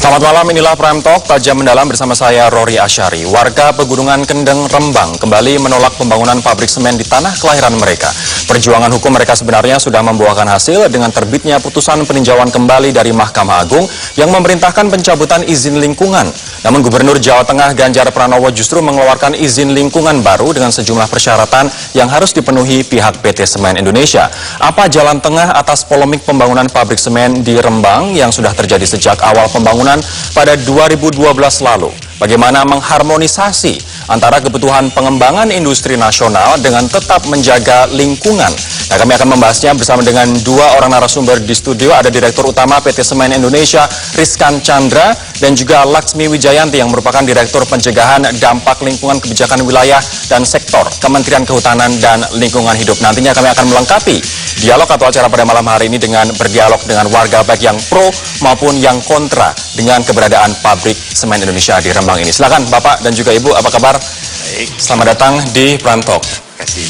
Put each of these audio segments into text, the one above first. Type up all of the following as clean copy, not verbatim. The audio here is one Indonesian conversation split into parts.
Selamat malam, inilah Prime Talk, tajam mendalam bersama saya Rory Asyari. Warga Pegunungan Kendeng, Rembang kembali menolak pembangunan pabrik semen di tanah kelahiran mereka. Perjuangan hukum mereka sebenarnya sudah membuahkan hasil dengan terbitnya putusan peninjauan kembali dari Mahkamah Agung yang memerintahkan pencabutan izin lingkungan. Namun Gubernur Jawa Tengah Ganjar Pranowo justru mengeluarkan izin lingkungan baru dengan sejumlah persyaratan yang harus dipenuhi pihak PT Semen Indonesia. Apa jalan tengah atas polemik pembangunan pabrik semen di Rembang yang sudah terjadi sejak awal pembangunan pada 2012 lalu? Bagaimana mengharmonisasi antara kebutuhan pengembangan industri nasional dengan tetap menjaga lingkungan? Nah, kami akan membahasnya bersama dengan dua orang narasumber di studio. Ada Direktur Utama PT Semen Indonesia, Rizkan Chandra, dan juga Laksmi Wijayanti yang merupakan Direktur Pencegahan Dampak Lingkungan Kebijakan Wilayah dan Sektor Kementerian Kehutanan dan Lingkungan Hidup. Nantinya kami akan melengkapi dialog atau acara pada malam hari ini dengan berdialog dengan warga baik yang pro maupun yang kontra dengan keberadaan pabrik semen Indonesia di Rembang ini. Silakan Bapak dan juga Ibu, apa kabar? Baik. Selamat datang di Prime Talk. Terima kasih.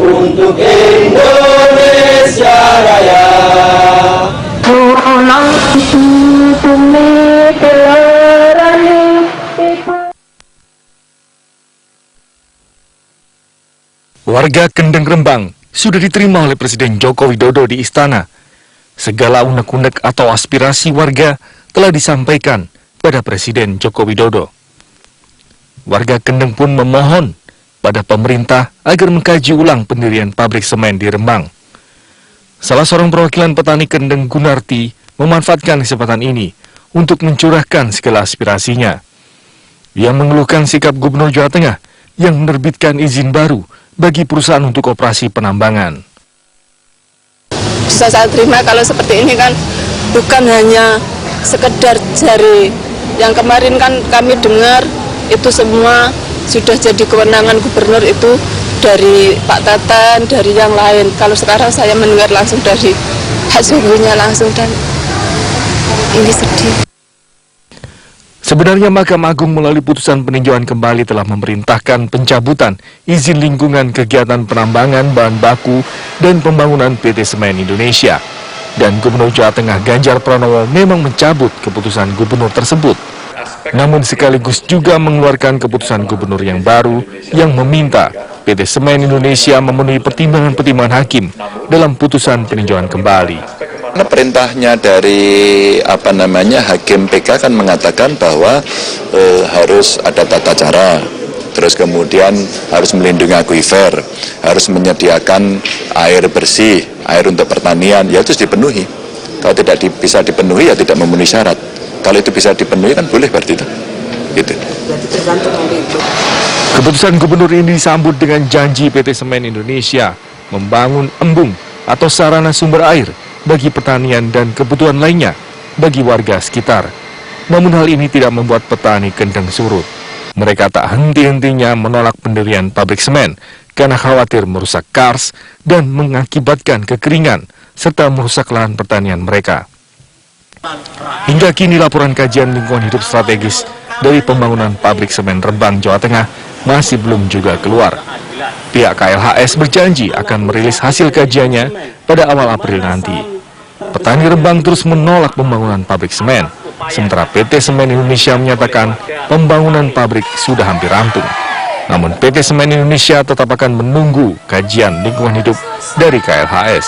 Untuk Indonesia Raya. Warga Kendeng Rembang sudah diterima oleh Presiden Joko Widodo di istana. Segala unek-unek atau aspirasi warga telah disampaikan pada Presiden Joko Widodo. Warga Kendeng pun memohon pada pemerintah agar mengkaji ulang pendirian pabrik semen di Rembang. Salah seorang perwakilan petani Kendeng, Gunarti, memanfaatkan kesempatan ini untuk mencurahkan segala aspirasinya. Ia mengeluhkan sikap Gubernur Jawa Tengah yang menerbitkan izin baru bagi perusahaan untuk operasi penambangan. Bisa saya terima kalau seperti ini kan bukan hanya sekedar jari. Yang kemarin kan kami dengar itu semua sudah jadi kewenangan gubernur itu dari Pak Teten, dari yang lain. Kalau sekarang saya mendengar langsung dari hasilnya langsung dan ini sedih. Sebenarnya Mahkamah Agung melalui putusan peninjauan kembali telah memerintahkan pencabutan izin lingkungan kegiatan penambangan bahan baku dan pembangunan PT Semen Indonesia. Dan Gubernur Jawa Tengah Ganjar Pranowo memang mencabut keputusan gubernur tersebut. Namun sekaligus juga mengeluarkan keputusan gubernur yang baru yang meminta PT Semen Indonesia memenuhi pertimbangan-pertimbangan hakim dalam putusan peninjauan kembali. Karena perintahnya dari hakim PK kan mengatakan bahwa harus ada tata cara, terus kemudian harus melindungi akuifer, harus menyediakan air bersih, air untuk pertanian, ya itu dipenuhi. Kalau tidak bisa dipenuhi ya tidak memenuhi syarat. Kalau itu bisa dipenuhi kan boleh berarti itu. Gitu. Keputusan gubernur ini disambut dengan janji PT Semen Indonesia membangun embung atau sarana sumber air bagi pertanian dan kebutuhan lainnya bagi warga sekitar. Namun hal ini tidak membuat petani Kendeng surut. Mereka tak henti-hentinya menolak pendirian pabrik semen karena khawatir merusak kars dan mengakibatkan kekeringan serta merusak lahan pertanian mereka. Hingga kini laporan kajian lingkungan hidup strategis dari pembangunan pabrik semen Rembang, Jawa Tengah masih belum juga keluar. Pihak KLHS berjanji akan merilis hasil kajiannya pada awal April nanti. Petani Rembang terus menolak pembangunan pabrik semen, sementara PT Semen Indonesia menyatakan pembangunan pabrik sudah hampir rampung. Namun PT Semen Indonesia tetap akan menunggu kajian lingkungan hidup dari KLHS.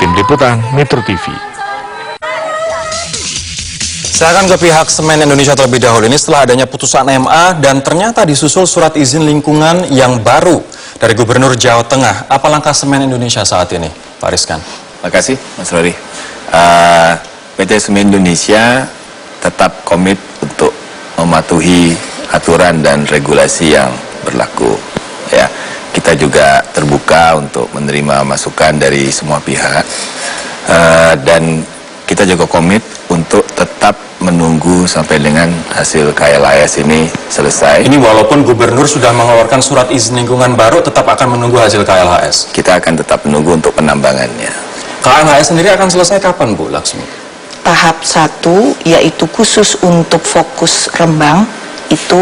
Tim Liputan Metro TV. Saya akan ke pihak Semen Indonesia terlebih dahulu ini setelah adanya putusan MA dan ternyata disusul surat izin lingkungan yang baru dari Gubernur Jawa Tengah. Apa langkah Semen Indonesia saat ini, Pak Rizkan? Terima kasih Mas Rory. PT Semen Indonesia tetap komit untuk mematuhi aturan dan regulasi yang berlaku. Ya, kita juga terbuka untuk menerima masukan dari semua pihak dan kita juga komit untuk tetap menunggu sampai dengan hasil KLHS ini selesai. Ini walaupun Gubernur sudah mengeluarkan surat izin lingkungan baru, tetap akan menunggu hasil KLHS? Kita akan tetap menunggu untuk penambangannya. KLHS sendiri akan selesai kapan, Bu Laksmi? tahap 1 yaitu khusus untuk fokus Rembang itu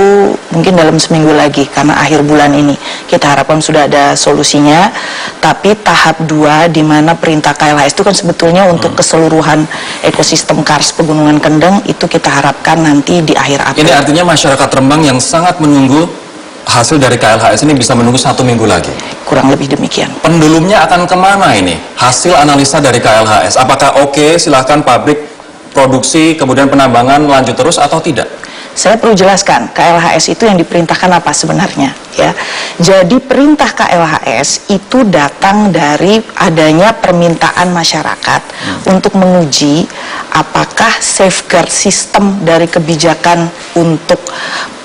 mungkin dalam seminggu lagi karena akhir bulan ini kita harapkan sudah ada solusinya. Tapi tahap 2 di mana perintah KLHS itu kan sebetulnya untuk keseluruhan ekosistem Kars Pegunungan Kendeng itu kita harapkan nanti di akhir April. Ini artinya masyarakat Rembang yang sangat menunggu hasil dari KLHS ini bisa menunggu 1 minggu lagi. Kurang lebih demikian. Pendulumnya akan kemana ini? Hasil analisa dari KLHS, apakah oke silahkan pabrik produksi kemudian penambangan lanjut terus atau tidak? Saya perlu jelaskan, KLHS itu yang diperintahkan apa sebenarnya, ya. Jadi perintah KLHS itu datang dari adanya permintaan masyarakat untuk menguji apakah safeguard sistem dari kebijakan untuk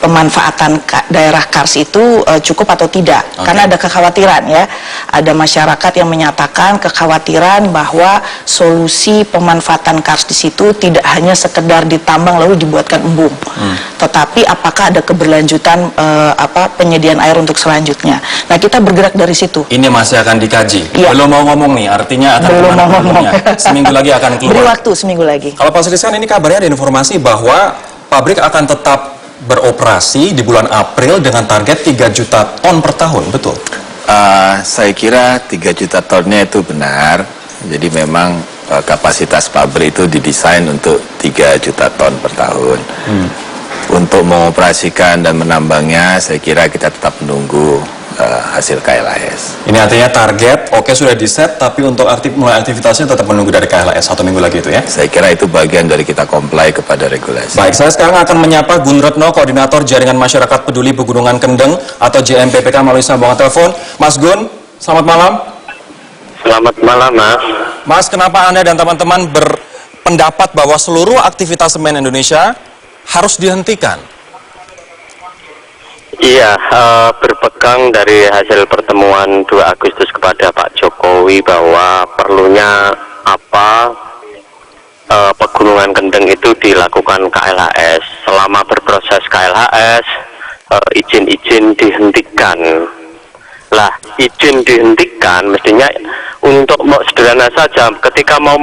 pemanfaatan daerah Kars itu cukup atau tidak. Karena ada kekhawatiran, ya. Ada masyarakat yang menyatakan kekhawatiran bahwa solusi pemanfaatan Kars di situ tidak hanya sekedar ditambang lalu dibuatkan embung. Tetapi apakah ada keberlanjutan penyediaan air untuk selanjutnya. Nah, kita bergerak dari situ. Ini masih akan dikaji. Ya. Belum mau ngomong nih, artinya akan Belum mau ngomong. Seminggu lagi akan keluar. Beri waktu seminggu lagi. Kalau Pak Sriskan, ini kabarnya ada informasi bahwa pabrik akan tetap beroperasi di bulan April dengan target 3 juta ton per tahun, betul? Saya kira 3 juta tonnya itu benar. Jadi memang kapasitas pabrik itu didesain untuk 3 juta ton per tahun. Untuk mengoperasikan dan menambangnya, saya kira kita tetap menunggu hasil KLHS. Ini artinya target, oke sudah di-set, tapi untuk mulai aktivitasnya tetap menunggu dari KLHS 1 minggu lagi itu ya? Saya kira itu bagian dari kita comply kepada regulasi. Baik, saya sekarang akan menyapa Gun Retno, Koordinator Jaringan Masyarakat Peduli Pegunungan Kendeng atau JMPPK melalui sambungan telepon. Mas Gun, selamat malam. Selamat malam, Mas. Mas, kenapa Anda dan teman-teman berpendapat bahwa seluruh aktivitas semen Indonesia harus dihentikan? Iya, berpegang dari hasil pertemuan 2 Agustus kepada Pak Jokowi bahwa perlunya Pegunungan Kendeng itu dilakukan KLHS. Selama berproses KLHS, izin-izin dihentikan. Lah, izin dihentikan mestinya untuk sederhana saja, ketika mau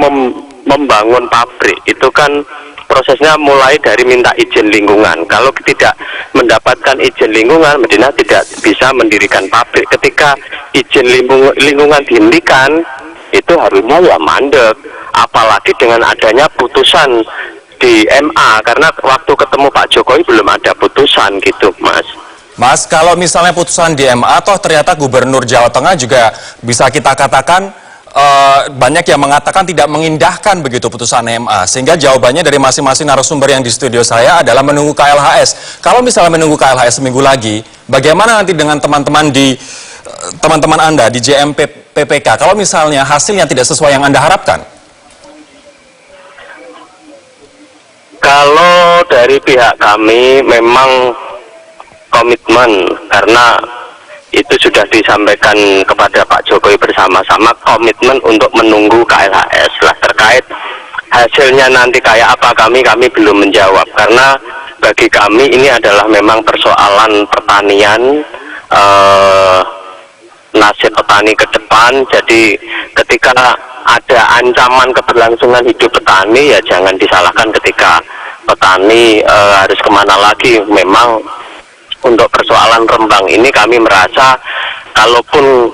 membangun pabrik itu kan prosesnya mulai dari minta izin lingkungan. Kalau tidak mendapatkan izin lingkungan, mestinya tidak bisa mendirikan pabrik. Ketika izin lingkungan dihentikan, itu harusnya ya mandek. Apalagi dengan adanya putusan di MA, karena waktu ketemu Pak Jokowi belum ada putusan gitu, Mas. Mas, kalau misalnya putusan di MA, toh ternyata Gubernur Jawa Tengah juga bisa kita katakan banyak yang mengatakan tidak mengindahkan begitu putusan MA, sehingga jawabannya dari masing-masing narasumber yang di studio saya adalah menunggu KLHS. Kalau misalnya menunggu KLHS seminggu lagi, bagaimana nanti dengan teman-teman Anda di JMPPK kalau misalnya hasilnya tidak sesuai yang Anda harapkan? Kalau dari pihak kami memang komitmen, karena itu sudah disampaikan kepada Pak Jokowi bersama-sama, komitmen untuk menunggu KLHS. Lah, terkait hasilnya nanti kayak apa kami belum menjawab, karena bagi kami ini adalah memang persoalan pertanian, nasib petani ke depan. Jadi ketika ada ancaman keberlangsungan hidup petani, ya jangan disalahkan ketika petani harus kemana lagi. Memang untuk persoalan Rembang ini kami merasa kalaupun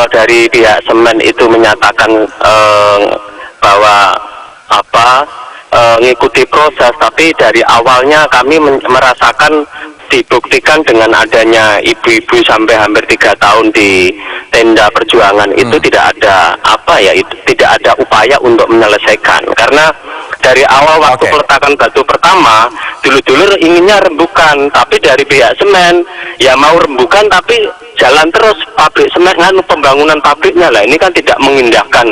dari pihak semen itu menyatakan bahwa mengikuti proses, tapi dari awalnya kami merasakan dibuktikan dengan adanya ibu-ibu sampai hampir 3 tahun di tenda perjuangan itu tidak ada tidak ada upaya untuk menyelesaikan. Karena dari awal waktu peletakan batu pertama, dulu-dulu inginnya rembukan, tapi dari pihak semen ya mau rembukan tapi jalan terus pabrik semen pembangunan pabriknya. Lah, ini kan tidak mengindahkan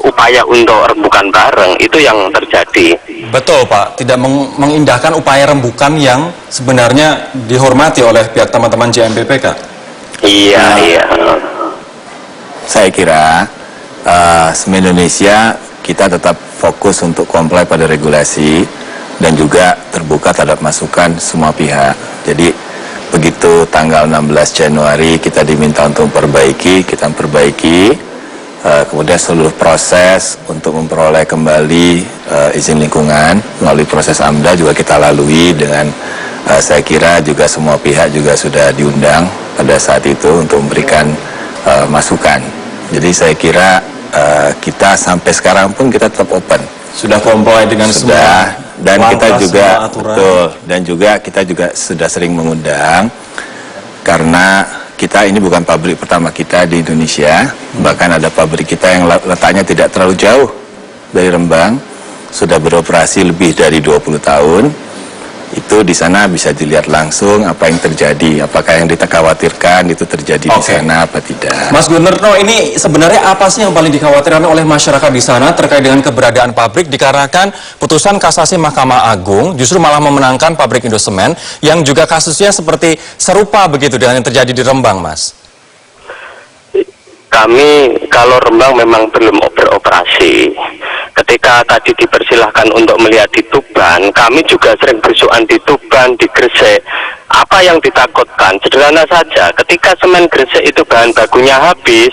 upaya untuk rembukan bareng. Itu yang terjadi. Betul, Pak, tidak mengindahkan upaya rembukan yang sebenarnya dihormati oleh pihak teman-teman JMPPK. Iya. Saya kira Semen Indonesia kita tetap fokus untuk comply pada regulasi dan juga terbuka terhadap masukan semua pihak. Jadi begitu tanggal 16 Januari kita diminta untuk memperbaiki, kita memperbaiki. kemudian seluruh proses untuk memperoleh kembali izin lingkungan melalui proses AMDA juga kita lalui dengan saya kira juga semua pihak juga sudah diundang pada saat itu untuk memberikan masukan. Jadi saya kira kita sampai sekarang pun kita tetap open. Sudah comply dengan semua dan kita langkah, juga semua aturan. betul, dan juga kita juga sudah sering mengundang karena kita ini bukan pabrik pertama kita di Indonesia, bahkan ada pabrik kita yang letaknya tidak terlalu jauh dari Rembang, sudah beroperasi lebih dari 20 tahun. Itu di sana bisa dilihat langsung apa yang terjadi, apakah yang dikhawatirkan itu terjadi di sana apa tidak. Mas Gunarno, ini sebenarnya apa sih yang paling dikhawatirkan oleh masyarakat di sana terkait dengan keberadaan pabrik dikarenakan putusan kasasi Mahkamah Agung justru malah memenangkan pabrik Indosemen yang juga kasusnya seperti serupa begitu dengan yang terjadi di Rembang, Mas? Kami kalau Rembang memang belum beroperasi. Ketika tadi dipersilahkan untuk melihat di Tuban, kami juga sering berusukan di Tuban, di Gresik. Apa yang ditakutkan? Sederhana saja, ketika semen Gresik itu bahan bakunya habis,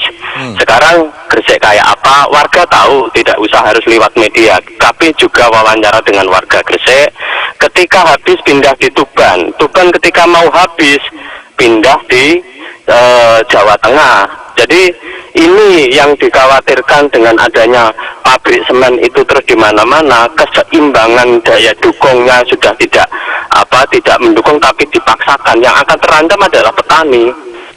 sekarang Gresik kayak apa? Warga tahu, tidak usah harus lewat media. Kami juga wawancara dengan warga Gresik. Ketika habis pindah di Tuban. Tuban ketika mau habis pindah di Jawa Tengah. Jadi ini yang dikhawatirkan dengan adanya pabrik semen itu terus di mana-mana, keseimbangan daya dukungnya sudah tidak mendukung tapi dipaksakan. Yang akan terancam adalah petani.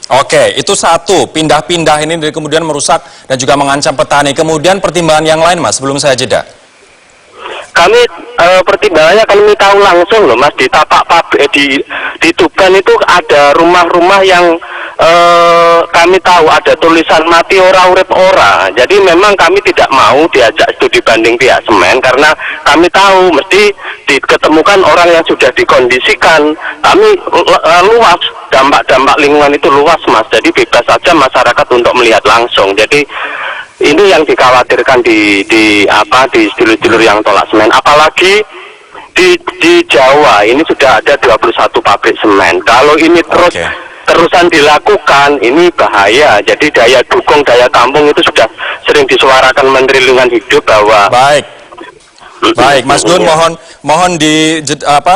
Oke, itu satu, pindah-pindah ini kemudian merusak dan juga mengancam petani. Kemudian pertimbangan yang lain, Mas, sebelum saya jeda. Kami pertimbangannya kami tahu langsung loh, Mas, di tapak pabrik di Tuban itu ada rumah-rumah yang kami tahu ada tulisan mati ora urip ora. Jadi memang kami tidak mau diajak studi banding pihak semen karena kami tahu mesti diketemukan orang yang sudah dikondisikan. Kami luas, dampak lingkungan itu luas, Mas. Jadi bebas saja masyarakat untuk melihat langsung. Jadi ini yang dikhawatirkan di sedulur-sedulur yang tolak semen. Apalagi di Jawa ini sudah ada 21 pabrik semen. Kalau ini terusan dilakukan, ini bahaya. Jadi daya dukung, daya tampung itu sudah sering disuarakan Menteri Lingkungan Hidup bahwa Baik, Mas Gun, mohon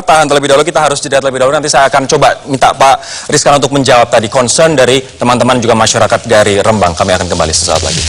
tahan terlebih dahulu. Kita harus jeda terlebih dahulu. Nanti saya akan coba minta Pak Rizkan untuk menjawab tadi concern dari teman-teman juga masyarakat dari Rembang. Kami akan kembali sesaat lagi.